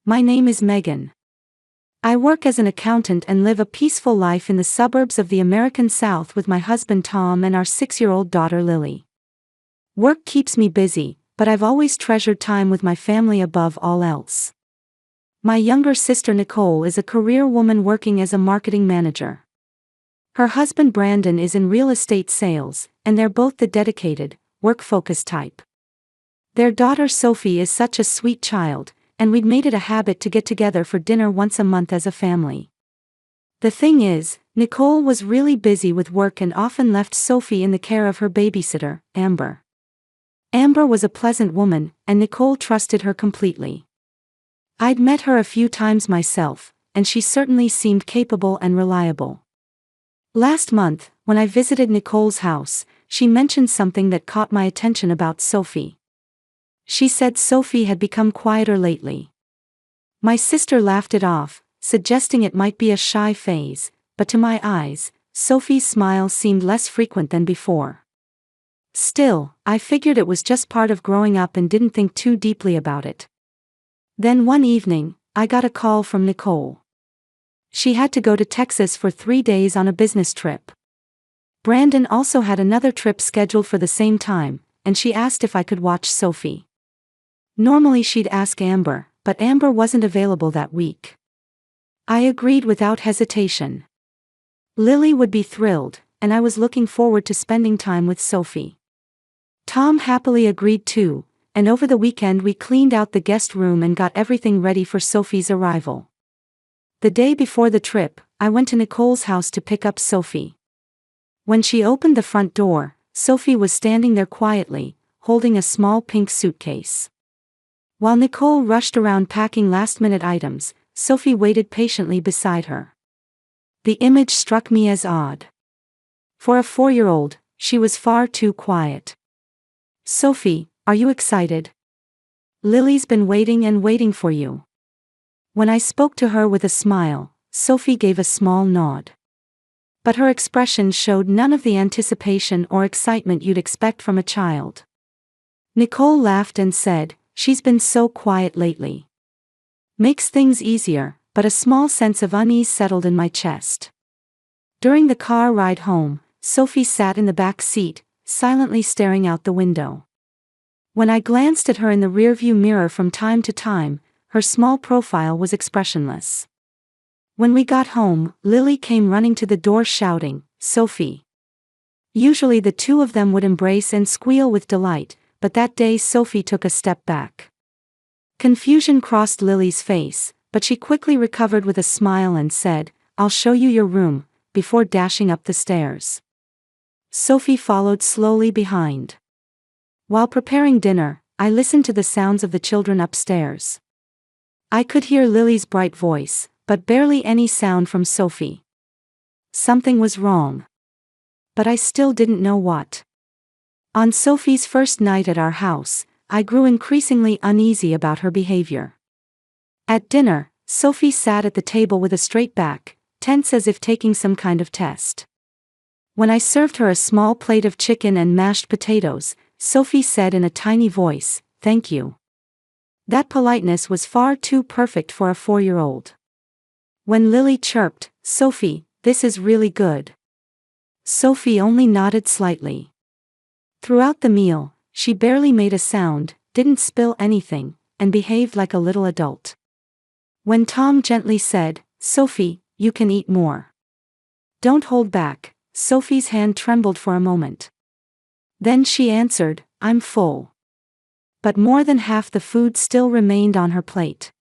My name is Megan. I work as an accountant and live a peaceful life in the suburbs of the American South with my husband Tom and our 6-year-old daughter Lily. Work keeps me busy, but I've always treasured time with my family above all else. My younger sister Nicole is a career woman working as a marketing manager. Her husband Brandon is in real estate sales, and they're both the dedicated, work-focused type. Their daughter Sophie is such a sweet child, and we'd made it a habit to get together for dinner once a month as a family. The thing is, Nicole was really busy with work and often left Sophie in the care of her babysitter, Amber. Amber was a pleasant woman, and Nicole trusted her completely. I'd met her a few times myself, and she certainly seemed capable and reliable. Last month, when I visited Nicole's house, she mentioned something that caught my attention about Sophie. She said Sophie had become quieter lately. My sister laughed it off, suggesting it might be a shy phase, but to my eyes, Sophie's smile seemed less frequent than before. Still, I figured it was just part of growing up and didn't think too deeply about it. Then one evening, I got a call from Nicole. She had to go to Texas for 3 days on a business trip. Brandon also had another trip scheduled for the same time, and she asked if I could watch Sophie. Normally she'd ask Amber, but Amber wasn't available that week. I agreed without hesitation. Lily would be thrilled, and I was looking forward to spending time with Sophie. Tom happily agreed too, and over the weekend we cleaned out the guest room and got everything ready for Sophie's arrival. The day before the trip, I went to Nicole's house to pick up Sophie. When she opened the front door, Sophie was standing there quietly, holding a small pink suitcase. While Nicole rushed around packing last-minute items, Sophie waited patiently beside her. The image struck me as odd. For a 4-year-old, she was far too quiet. "Sophie, are you excited? Lily's been waiting and waiting for you." When I spoke to her with a smile, Sophie gave a small nod. But her expression showed none of the anticipation or excitement you'd expect from a child. Nicole laughed and said, "She's been so quiet lately." Makes things easier, but a small sense of unease settled in my chest. During the car ride home, Sophie sat in the back seat, silently staring out the window. When I glanced at her in the rearview mirror from time to time, her small profile was expressionless. When we got home, Lily came running to the door shouting, "Sophie." Usually the two of them would embrace and squeal with delight, but that day Sophie took a step back. Confusion crossed Lily's face, but she quickly recovered with a smile and said, "I'll show you your room," before dashing up the stairs. Sophie followed slowly behind. While preparing dinner, I listened to the sounds of the children upstairs. I could hear Lily's bright voice, but barely any sound from Sophie. Something was wrong. But I still didn't know what. On Sophie's first night at our house, I grew increasingly uneasy about her behavior. At dinner, Sophie sat at the table with a straight back, tense as if taking some kind of test. When I served her a small plate of chicken and mashed potatoes, Sophie said in a tiny voice, "Thank you." That politeness was far too perfect for a 4-year-old. When Lily chirped, "Sophie, this is really good," Sophie only nodded slightly. Throughout the meal, she barely made a sound, didn't spill anything, and behaved like a little adult. When Tom gently said, "Sophie, you can eat more. Don't hold back," Sophie's hand trembled for a moment. Then she answered, "I'm full." But more than half the food still remained on her plate.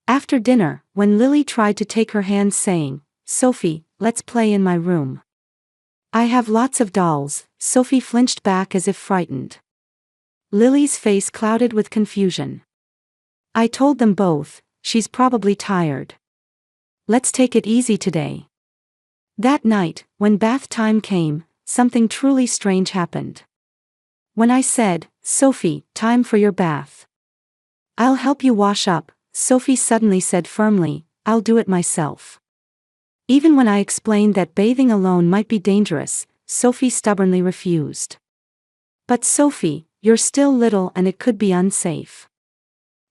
After dinner, when Lily tried to take her hand saying, "Sophie, let's play in my room. I have lots of dolls," Sophie flinched back as if frightened. Lily's face clouded with confusion. I told them both, "She's probably tired. Let's take it easy today." That night, when bath time came, something truly strange happened. When I said, "Sophie, time for your bath. I'll help you wash up," Sophie suddenly said firmly, "I'll do it myself." Even when I explained that bathing alone might be dangerous, Sophie stubbornly refused. "But Sophie, you're still little and it could be unsafe."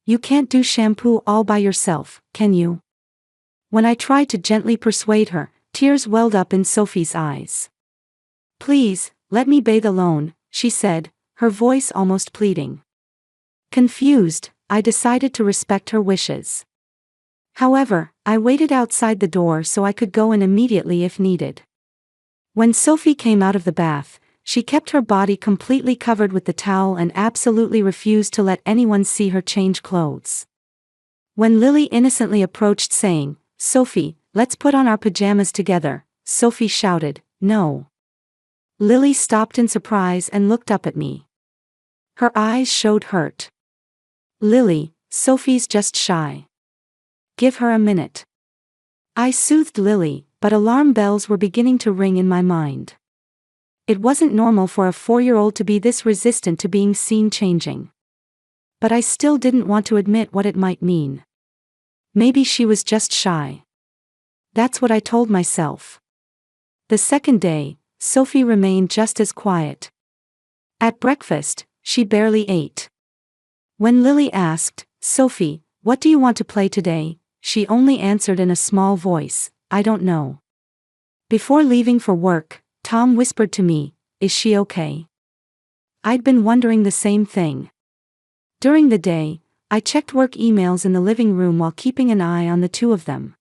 You can't do shampoo all by yourself, can you? When I tried to gently persuade her, tears welled up in Sophie's eyes. Please, let me bathe alone, she said, her voice almost pleading. Confused, I decided to respect her wishes. However, I waited outside the door so I could go in immediately if needed. When Sophie came out of the bath, she kept her body completely covered with the towel and absolutely refused to let anyone see her change clothes. When Lily innocently approached saying, "Sophie, let's put on our pajamas together," Sophie shouted, "No." Lily stopped in surprise and looked up at me. Her eyes showed hurt. "Lily, Sophie's just shy. Give her a minute." I soothed Lily, but alarm bells were beginning to ring in my mind. It wasn't normal for a 4-year-old to be this resistant to being seen changing. But I still didn't want to admit what it might mean. Maybe she was just shy. That's what I told myself. The second day, Sophie remained just as quiet. At breakfast, she barely ate. When Lily asked, "Sophie, what do you want to play today?" she only answered in a small voice, "I don't know." Before leaving for work, Tom whispered to me, "Is she okay?" I'd been wondering the same thing. During the day, I checked work emails in the living room while keeping an eye on the two of them.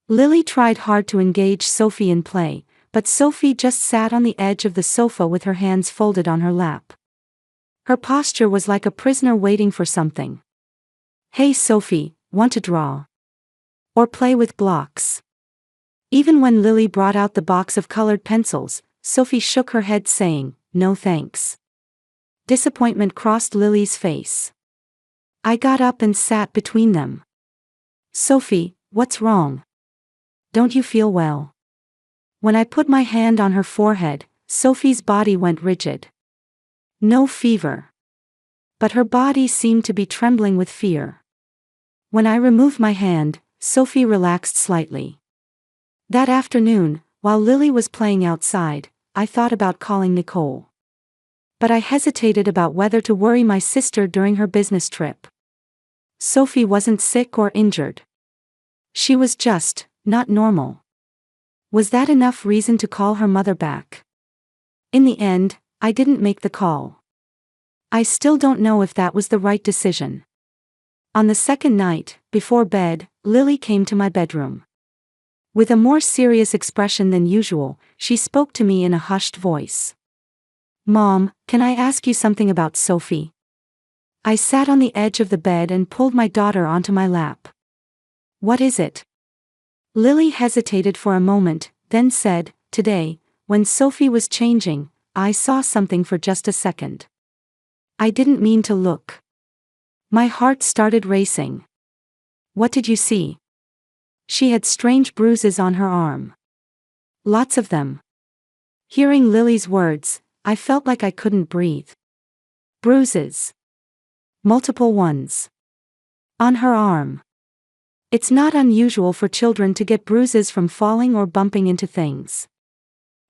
Lily tried hard to engage Sophie in play, but Sophie just sat on the edge of the sofa with her hands folded on her lap. Her posture was like a prisoner waiting for something. "Hey Sophie, want to draw? Or play with blocks?" Even when Lily brought out the box of colored pencils, Sophie shook her head saying, "No thanks." Disappointment crossed Lily's face. I got up and sat between them. "Sophie, what's wrong? Don't you feel well?" When I put my hand on her forehead, Sophie's body went rigid. No fever. But her body seemed to be trembling with fear. When I removed my hand, Sophie relaxed slightly. That afternoon, while Lily was playing outside, I thought about calling Nicole. But I hesitated about whether to worry my sister during her business trip. Sophie wasn't sick or injured. She was just not normal. Was that enough reason to call her mother back? In the end, I didn't make the call. I still don't know if that was the right decision. On the second night, before bed, Lily came to my bedroom. With a more serious expression than usual, she spoke to me in a hushed voice. "Mom, can I ask you something about Sophie?" I sat on the edge of the bed and pulled my daughter onto my lap. "What is it?" Lily hesitated for a moment, then said, "Today, when Sophie was changing, I saw something for just a second. I didn't mean to look." My heart started racing. "What did you see?" She had strange bruises on her arm. Lots of them. Hearing Lily's words, I felt like I couldn't breathe. Bruises. Multiple ones. On her arm. It's not unusual for children to get bruises from falling or bumping into things.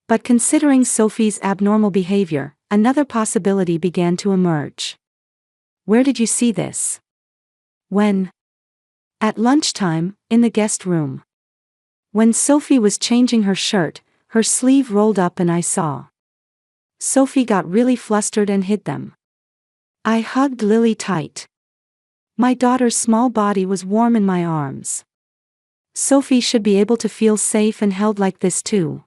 But considering Sophie's abnormal behavior, another possibility began to emerge. "Where did you see this?" "When?" "At lunchtime, in the guest room. When Sophie was changing her shirt, her sleeve rolled up and I saw." Sophie got really flustered and hid them. I hugged Lily tight. My daughter's small body was warm in my arms. Sophie should be able to feel safe and held like this too.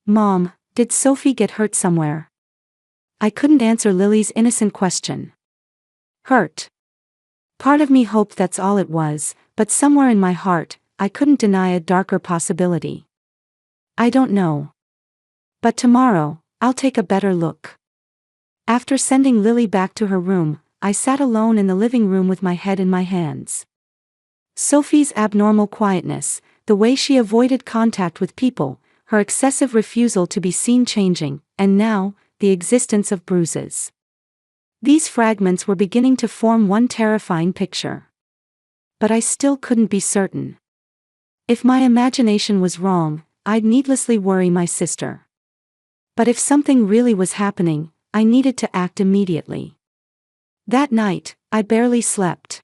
"Mom, did Sophie get hurt somewhere?" I couldn't answer Lily's innocent question. Hurt. Part of me hoped that's all it was, but somewhere in my heart, I couldn't deny a darker possibility. "I don't know. But tomorrow, I'll take a better look." After sending Lily back to her room, I sat alone in the living room with my head in my hands. Sophie's abnormal quietness, the way she avoided contact with people, her excessive refusal to be seen changing, and now, the existence of bruises. These fragments were beginning to form one terrifying picture. But I still couldn't be certain. If my imagination was wrong, I'd needlessly worry my sister. But if something really was happening, I needed to act immediately. That night, I barely slept.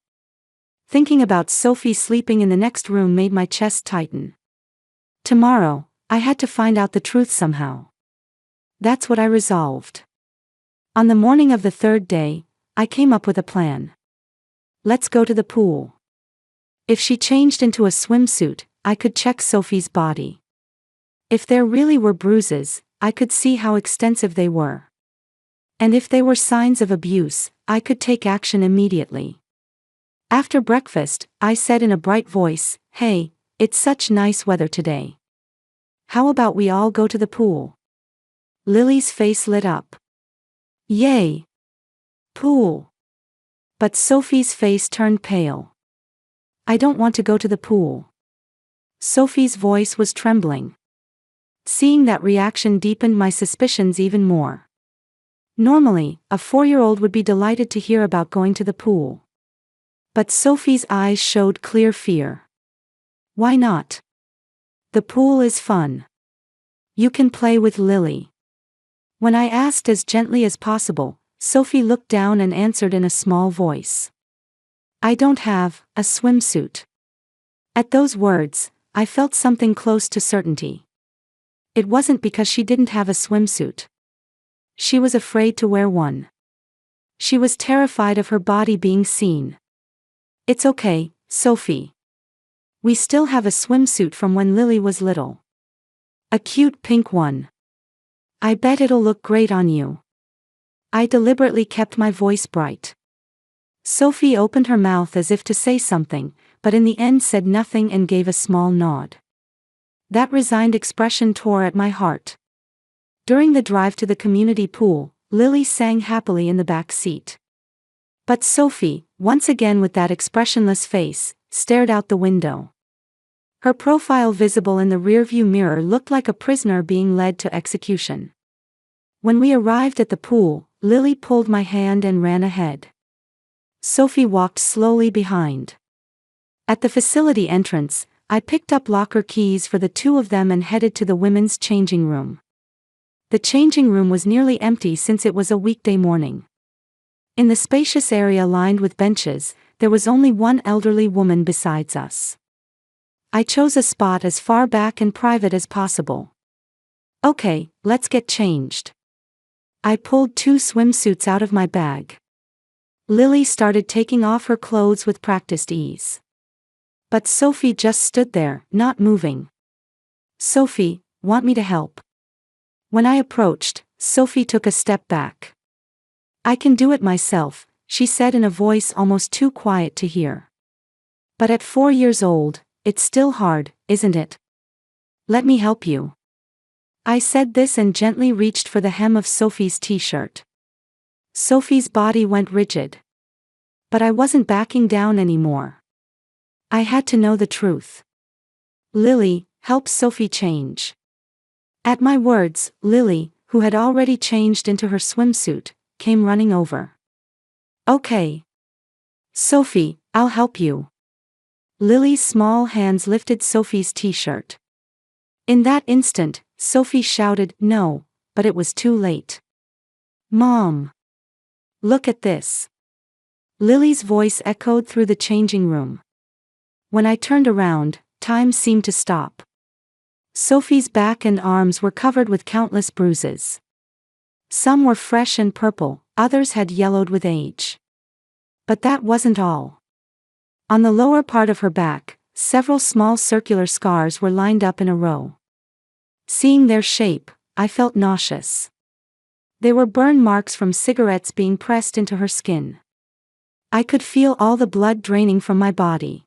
Thinking about Sophie sleeping in the next room made my chest tighten. Tomorrow, I had to find out the truth somehow. That's what I resolved. On the morning of the third day, I came up with a plan. Let's go to the pool. If she changed into a swimsuit, I could check Sophie's body. If there really were bruises, I could see how extensive they were. And if they were signs of abuse, I could take action immediately. After breakfast, I said in a bright voice, "Hey, it's such nice weather today. How about we all go to the pool?" Lily's face lit up. Yay! Pool. But Sophie's face turned pale. I don't want to go to the pool. Sophie's voice was trembling. Seeing that reaction deepened my suspicions even more. Normally, a 4-year-old would be delighted to hear about going to the pool. But Sophie's eyes showed clear fear. Why not? The pool is fun. You can play with Lily. When I asked as gently as possible, Sophie looked down and answered in a small voice. I don't have a swimsuit. At those words, I felt something close to certainty. It wasn't because she didn't have a swimsuit. She was afraid to wear one. She was terrified of her body being seen. It's okay, Sophie. We still have a swimsuit from when Lily was little. A cute pink one. I bet it'll look great on you. I deliberately kept my voice bright. Sophie opened her mouth as if to say something, but in the end said nothing and gave a small nod. That resigned expression tore at my heart. During the drive to the community pool, Lily sang happily in the back seat. But Sophie, once again with that expressionless face, stared out the window. Her profile visible in the rearview mirror looked like a prisoner being led to execution. When we arrived at the pool, Lily pulled my hand and ran ahead. Sophie walked slowly behind. At the facility entrance, I picked up locker keys for the two of them and headed to the women's changing room. The changing room was nearly empty since it was a weekday morning. In the spacious area lined with benches, there was only one elderly woman besides us. I chose a spot as far back and private as possible. Okay, let's get changed. I pulled 2 swimsuits out of my bag. Lily started taking off her clothes with practiced ease. But Sophie just stood there, not moving. Sophie, want me to help? When I approached, Sophie took a step back. I can do it myself, she said in a voice almost too quiet to hear. But at 4 years old, it's still hard, isn't it? Let me help you. I said this and gently reached for the hem of Sophie's t-shirt. Sophie's body went rigid. But I wasn't backing down anymore. I had to know the truth. Lily, help Sophie change. At my words, Lily, who had already changed into her swimsuit, came running over. Okay. Sophie, I'll help you. Lily's small hands lifted Sophie's t-shirt. In that instant, Sophie shouted, "No," but it was too late. Mom! Look at this. Lily's voice echoed through the changing room. When I turned around, time seemed to stop. Sophie's back and arms were covered with countless bruises. Some were fresh and purple, others had yellowed with age. But that wasn't all. On the lower part of her back, several small circular scars were lined up in a row. Seeing their shape, I felt nauseous. They were burn marks from cigarettes being pressed into her skin. I could feel all the blood draining from my body.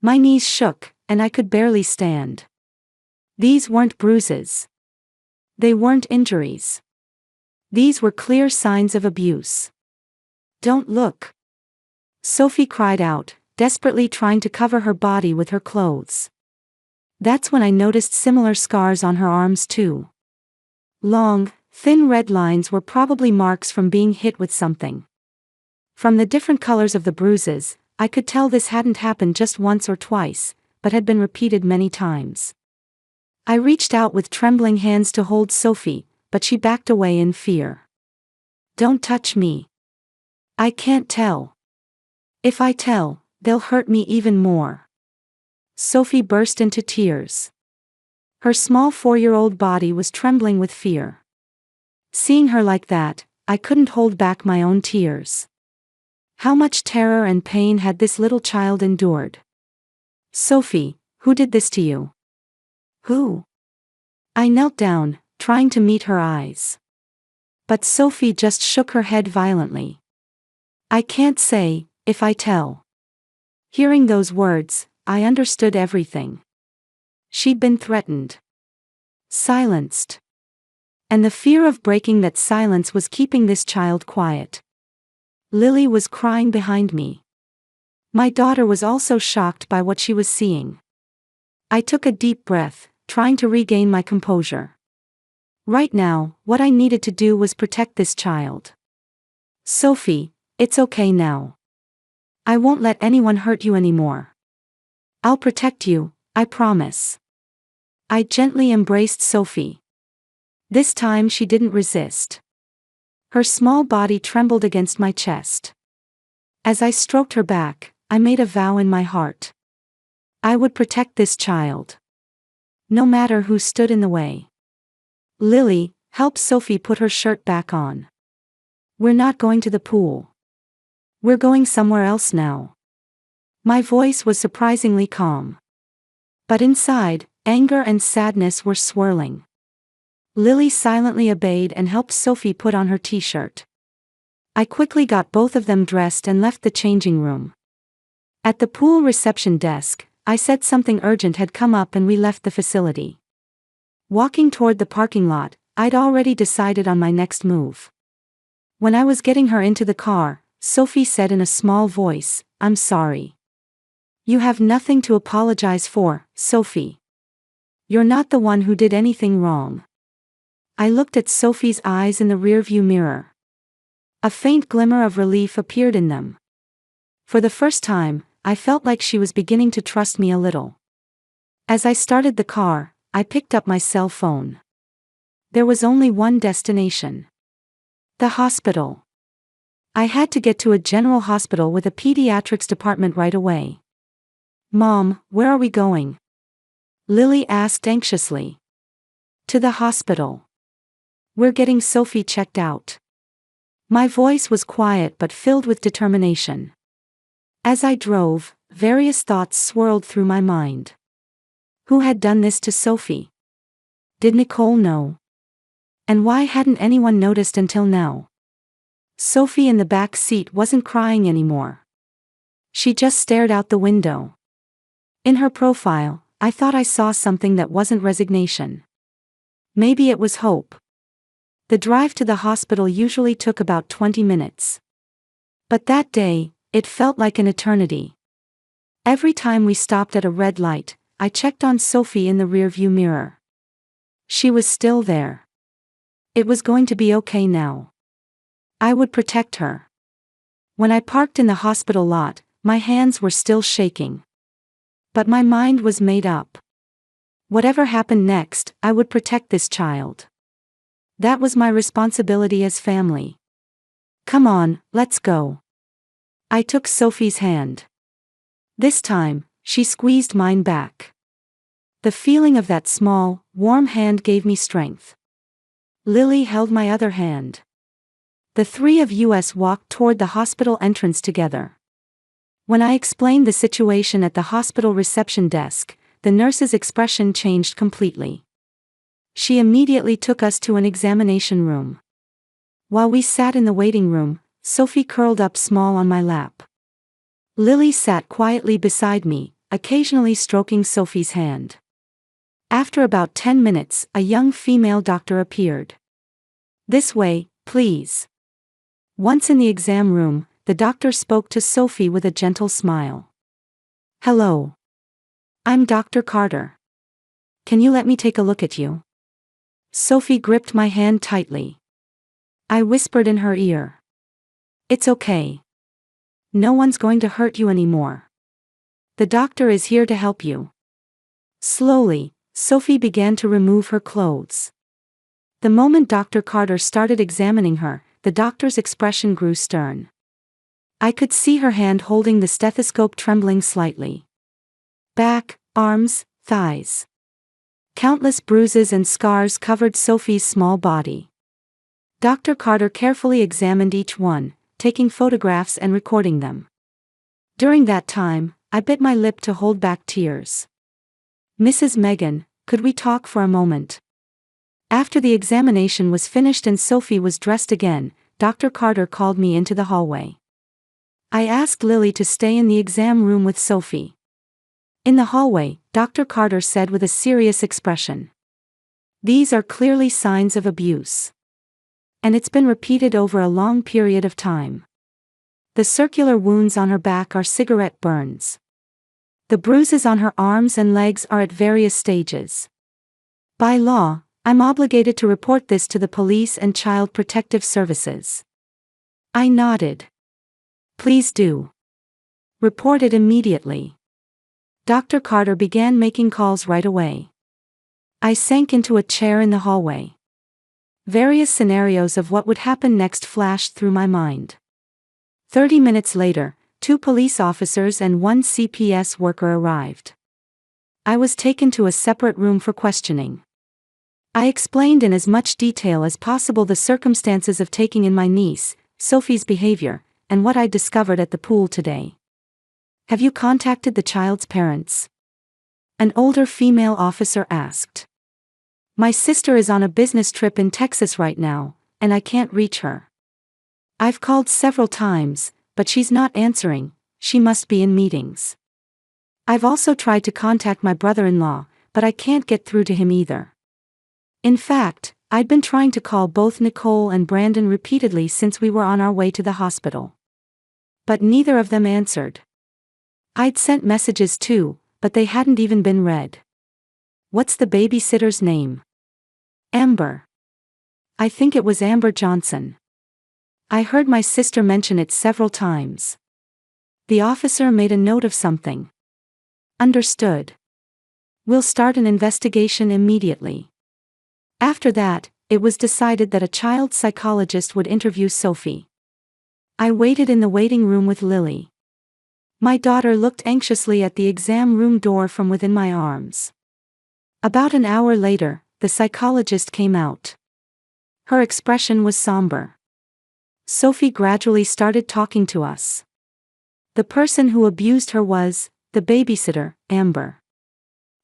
My knees shook, and I could barely stand. These weren't bruises. They weren't injuries. These were clear signs of abuse. Don't look. Sophie cried out, desperately trying to cover her body with her clothes. That's when I noticed similar scars on her arms too. Long, thin red lines were probably marks from being hit with something. From the different colors of the bruises, I could tell this hadn't happened just once or twice, but had been repeated many times. I reached out with trembling hands to hold Sophie, but she backed away in fear. Don't touch me. I can't tell. If I tell, they'll hurt me even more. Sophie burst into tears. Her small 4-year-old body was trembling with fear. Seeing her like that, I couldn't hold back my own tears. How much terror and pain had this little child endured? Sophie, who did this to you? Who? I knelt down, trying to meet her eyes. But Sophie just shook her head violently. I can't say, if I tell. Hearing those words, I understood everything. She'd been threatened. Silenced. And the fear of breaking that silence was keeping this child quiet. Lily was crying behind me. My daughter was also shocked by what she was seeing. I took a deep breath, trying to regain my composure. Right now, what I needed to do was protect this child. Sophie, it's okay now. I won't let anyone hurt you anymore. I'll protect you, I promise. I gently embraced Sophie. This time she didn't resist. Her small body trembled against my chest. As I stroked her back, I made a vow in my heart. I would protect this child. No matter who stood in the way. Lily, help Sophie put her shirt back on. We're not going to the pool. We're going somewhere else now. My voice was surprisingly calm. But inside, anger and sadness were swirling. Lily silently obeyed and helped Sophie put on her t-shirt. I quickly got both of them dressed and left the changing room. At the pool reception desk, I said something urgent had come up and we left the facility. Walking toward the parking lot, I'd already decided on my next move. When I was getting her into the car, Sophie said in a small voice, I'm sorry. You have nothing to apologize for, Sophie. You're not the one who did anything wrong. I looked at Sophie's eyes in the rearview mirror. A faint glimmer of relief appeared in them. For the first time, I felt like she was beginning to trust me a little. As I started the car, I picked up my cell phone. There was only one destination. The hospital. I had to get to a general hospital with a pediatrics department right away. Mom, where are we going? Lily asked anxiously. To the hospital. We're getting Sophie checked out. My voice was quiet but filled with determination. As I drove, various thoughts swirled through my mind. Who had done this to Sophie? Did Nicole know? And why hadn't anyone noticed until now? Sophie in the back seat wasn't crying anymore. She just stared out the window. In her profile, I thought I saw something that wasn't resignation. Maybe it was hope. The drive to the hospital usually took about 20 minutes. But that day, it felt like an eternity. Every time we stopped at a red light, I checked on Sophie in the rearview mirror. She was still there. It was going to be okay now. I would protect her. When I parked in the hospital lot, my hands were still shaking. But my mind was made up. Whatever happened next, I would protect this child. That was my responsibility as family. Come on, let's go. I took Sophie's hand. This time, she squeezed mine back. The feeling of that small, warm hand gave me strength. Lily held my other hand. The three of us walked toward the hospital entrance together. When I explained the situation at the hospital reception desk, the nurse's expression changed completely. She immediately took us to an examination room. While we sat in the waiting room, Sophie curled up small on my lap. Lily sat quietly beside me, occasionally stroking Sophie's hand. After about 10 minutes, a young female doctor appeared. This way, please. Once in the exam room, the doctor spoke to Sophie with a gentle smile. Hello. I'm Dr. Carter. Can you let me take a look at you? Sophie gripped my hand tightly. I whispered in her ear. It's okay. No one's going to hurt you anymore. The doctor is here to help you. Slowly, Sophie began to remove her clothes. The moment Dr. Carter started examining her, the doctor's expression grew stern. I could see her hand holding the stethoscope trembling slightly. Back, arms, thighs. Countless bruises and scars covered Sophie's small body. Dr. Carter carefully examined each one, taking photographs and recording them. During that time, I bit my lip to hold back tears. "Mrs. Megan, could we talk for a moment?" After the examination was finished and Sophie was dressed again, Dr. Carter called me into the hallway. I asked Lily to stay in the exam room with Sophie. In the hallway, Dr. Carter said with a serious expression, "These are clearly signs of abuse. And it's been repeated over a long period of time. The circular wounds on her back are cigarette burns. The bruises on her arms and legs are at various stages. By law, I'm obligated to report this to the police and Child Protective Services." I nodded. "Please do. Report it immediately." Dr. Carter began making calls right away. I sank into a chair in the hallway. Various scenarios of what would happen next flashed through my mind. 30 minutes later, 2 police officers and 1 CPS worker arrived. I was taken to a separate room for questioning. I explained in as much detail as possible the circumstances of taking in my niece, Sophie's behavior, and what I discovered at the pool today. "Have you contacted the child's parents?" an older female officer asked. "My sister is on a business trip in Texas right now, and I can't reach her. I've called several times, but she's not answering. She must be in meetings. I've also tried to contact my brother-in-law, but I can't get through to him either. In fact, I'd been trying to call both Nicole and Brandon repeatedly since we were on our way to the hospital. But neither of them answered. I'd sent messages too, but they hadn't even been read." "What's the babysitter's name?" "Amber. I think it was Amber Johnson. I heard my sister mention it several times." The officer made a note of something. "Understood. We'll start an investigation immediately." After that, it was decided that a child psychologist would interview Sophie. I waited in the waiting room with Lily. My daughter looked anxiously at the exam room door from within my arms. About an hour later, the psychologist came out. Her expression was somber. Sophie gradually started talking to us. The person who abused her was the babysitter, Amber.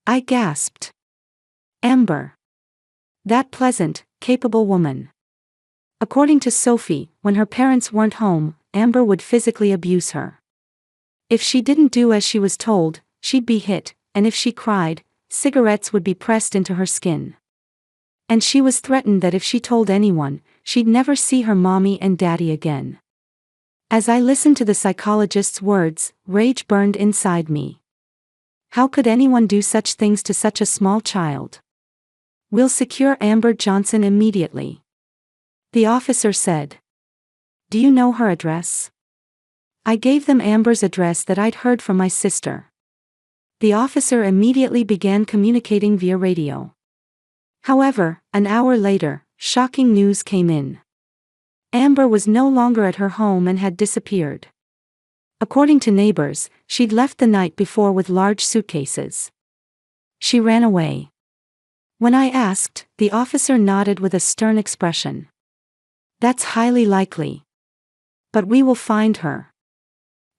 I gasped. Amber. That pleasant, capable woman. According to Sophie, when her parents weren't home, Amber would physically abuse her. If she didn't do as she was told, she'd be hit, and if she cried, cigarettes would be pressed into her skin. And she was threatened that if she told anyone, she'd never see her mommy and daddy again. As I listened to the psychologist's words, rage burned inside me. How could anyone do such things to such a small child? "We'll secure Amber Johnson immediately," the officer said. "Do you know her address?" I gave them Amber's address that I'd heard from my sister. The officer immediately began communicating via radio. However, an hour later, shocking news came in. Amber was no longer at her home and had disappeared. According to neighbors, she'd left the night before with large suitcases. She ran away. When I asked, the officer nodded with a stern expression. "That's highly likely. But we will find her."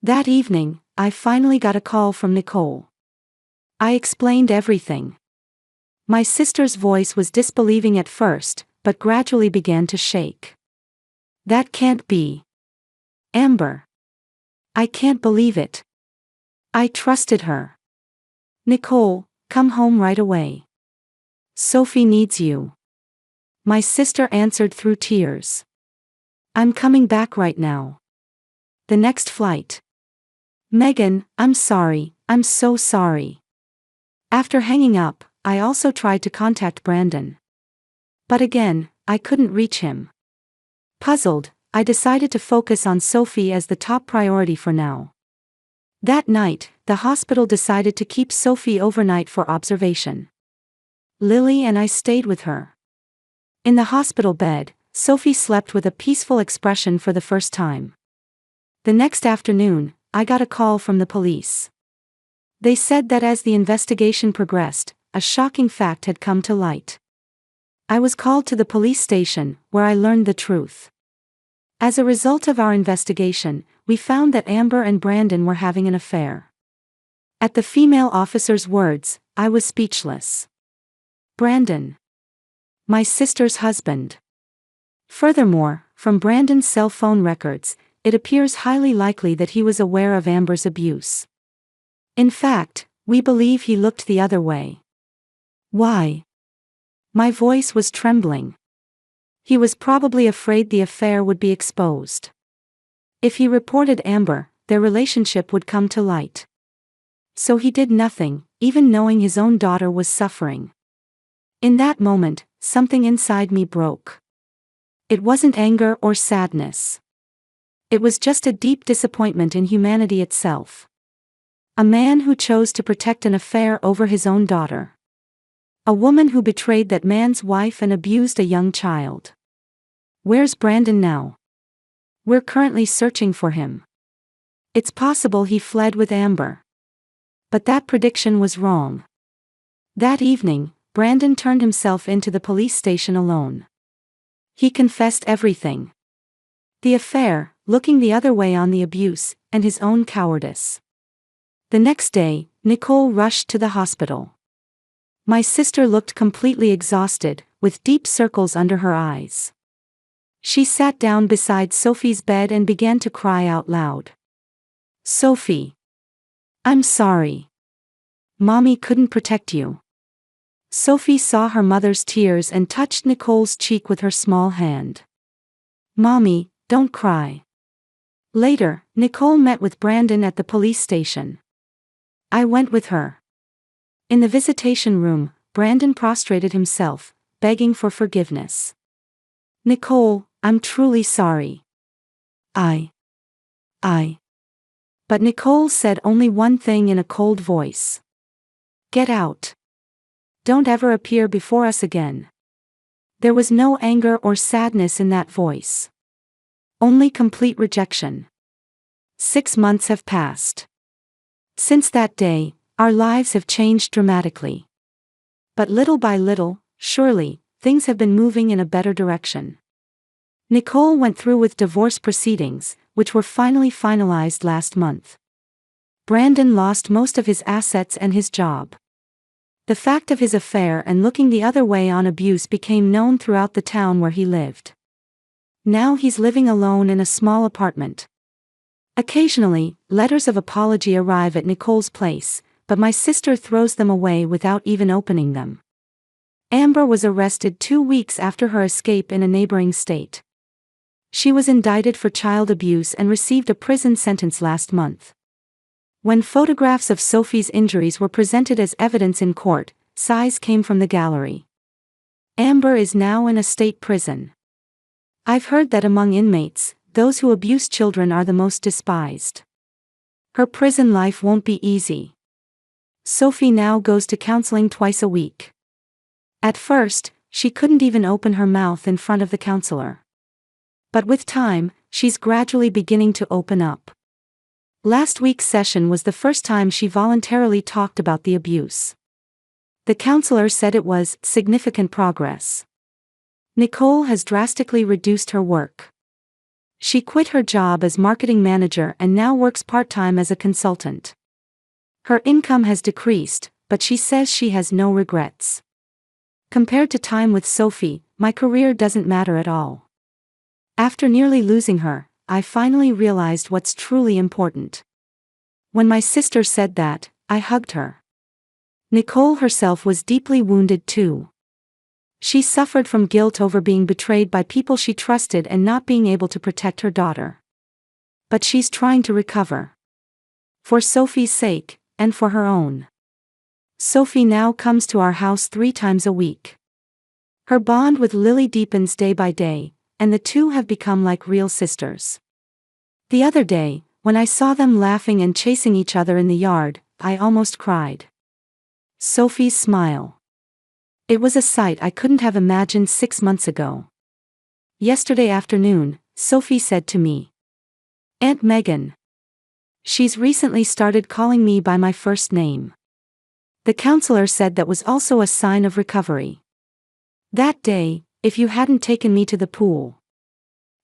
That evening, I finally got a call from Nicole. I explained everything. My sister's voice was disbelieving at first, but gradually began to shake. "That can't be. Amber. I can't believe it. I trusted her. Nicole, come home right away. Sophie needs you." My sister answered through tears. "I'm coming back right now. The next flight." "Megan, I'm sorry, I'm so sorry." After hanging up, I also tried to contact Brandon. But again, I couldn't reach him. Puzzled, I decided to focus on Sophie as the top priority for now. That night, the hospital decided to keep Sophie overnight for observation. Lily and I stayed with her. In the hospital bed, Sophie slept with a peaceful expression for the first time. The next afternoon, I got a call from the police. They said that as the investigation progressed, a shocking fact had come to light. I was called to the police station, where I learned the truth. As a result of our investigation, we found that Amber and Brandon were having an affair. At the female officer's words, I was speechless. Brandon. My sister's husband. Furthermore, from Brandon's cell phone records, it appears highly likely that he was aware of Amber's abuse. In fact, we believe he looked the other way. Why? My voice was trembling. He was probably afraid the affair would be exposed. If he reported Amber, their relationship would come to light. So he did nothing, even knowing his own daughter was suffering. In that moment, something inside me broke. It wasn't anger or sadness. It was just a deep disappointment in humanity itself. A man who chose to protect an affair over his own daughter. A woman who betrayed that man's wife and abused a young child. Where's Brandon now? We're currently searching for him. It's possible he fled with Amber. But that prediction was wrong. That evening, Brandon turned himself into the police station alone. He confessed everything. The affair, looking the other way on the abuse, and his own cowardice. The next day, Nicole rushed to the hospital. My sister looked completely exhausted, with deep circles under her eyes. She sat down beside Sophie's bed and began to cry out loud. Sophie. I'm sorry. Mommy couldn't protect you. Sophie saw her mother's tears and touched Nicole's cheek with her small hand. Mommy, don't cry. Later, Nicole met with Brandon at the police station. I went with her. In the visitation room, Brandon prostrated himself, begging for forgiveness. Nicole, I'm truly sorry. But Nicole said only one thing in a cold voice. Get out. Don't ever appear before us again. There was no anger or sadness in that voice. Only complete rejection. 6 months have passed. Since that day, our lives have changed dramatically. But little by little, surely, things have been moving in a better direction. Nicole went through with divorce proceedings, which were finally finalized last month. Brandon lost most of his assets and his job. The fact of his affair and looking the other way on abuse became known throughout the town where he lived. Now he's living alone in a small apartment. Occasionally, letters of apology arrive at Nicole's place, but my sister throws them away without even opening them. Amber was arrested 2 weeks after her escape in a neighboring state. She was indicted for child abuse and received a prison sentence last month. When photographs of Sophie's injuries were presented as evidence in court, sighs came from the gallery. Amber is now in a state prison. I've heard that among inmates, those who abuse children are the most despised. Her prison life won't be easy. Sophie now goes to counseling twice a week. At first, she couldn't even open her mouth in front of the counselor. But with time, she's gradually beginning to open up. Last week's session was the first time she voluntarily talked about the abuse. The counselor said it was significant progress. Nicole has drastically reduced her work. She quit her job as marketing manager and now works part-time as a consultant. Her income has decreased, but she says she has no regrets. Compared to time with Sophie, my career doesn't matter at all. After nearly losing her, I finally realized what's truly important. When my sister said that, I hugged her. Nicole herself was deeply wounded too. She suffered from guilt over being betrayed by people she trusted and not being able to protect her daughter. But she's trying to recover. For Sophie's sake, and for her own. Sophie now comes to our house 3 times a week. Her bond with Lily deepens day by day, and the two have become like real sisters. The other day, when I saw them laughing and chasing each other in the yard, I almost cried. Sophie's smile. It was a sight I couldn't have imagined 6 months ago. Yesterday afternoon, Sophie said to me, Aunt Megan. She's recently started calling me by my first name. The counselor said that was also a sign of recovery. That day, if you hadn't taken me to the pool,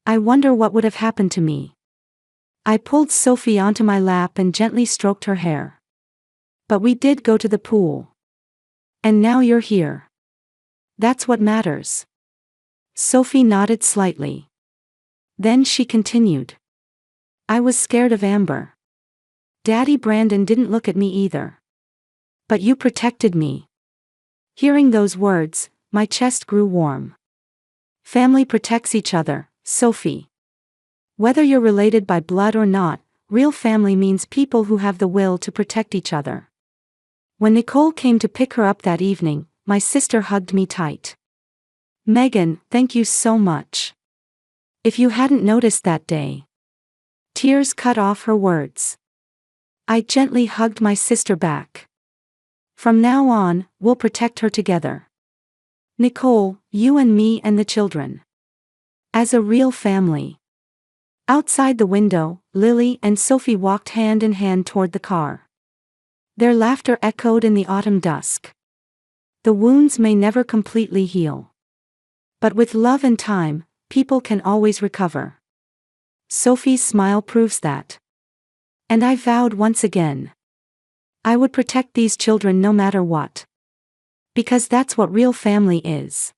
I wonder what would have happened to me. I pulled Sophie onto my lap and gently stroked her hair. But we did go to the pool. And now you're here. That's what matters. Sophie nodded slightly. Then she continued. I was scared of Amber. Daddy Brandon didn't look at me either. But you protected me. Hearing those words, my chest grew warm. Family protects each other, Sophie. Whether you're related by blood or not, real family means people who have the will to protect each other. When Nicole came to pick her up that evening, my sister hugged me tight. Megan, thank you so much. If you hadn't noticed that day. Tears cut off her words. I gently hugged my sister back. From now on, we'll protect her together. Nicole, you and me and the children. As a real family. Outside the window, Lily and Sophie walked hand in hand toward the car. Their laughter echoed in the autumn dusk. The wounds may never completely heal. But with love and time, people can always recover. Sophie's smile proves that. And I vowed once again. I would protect these children no matter what. Because that's what real family is.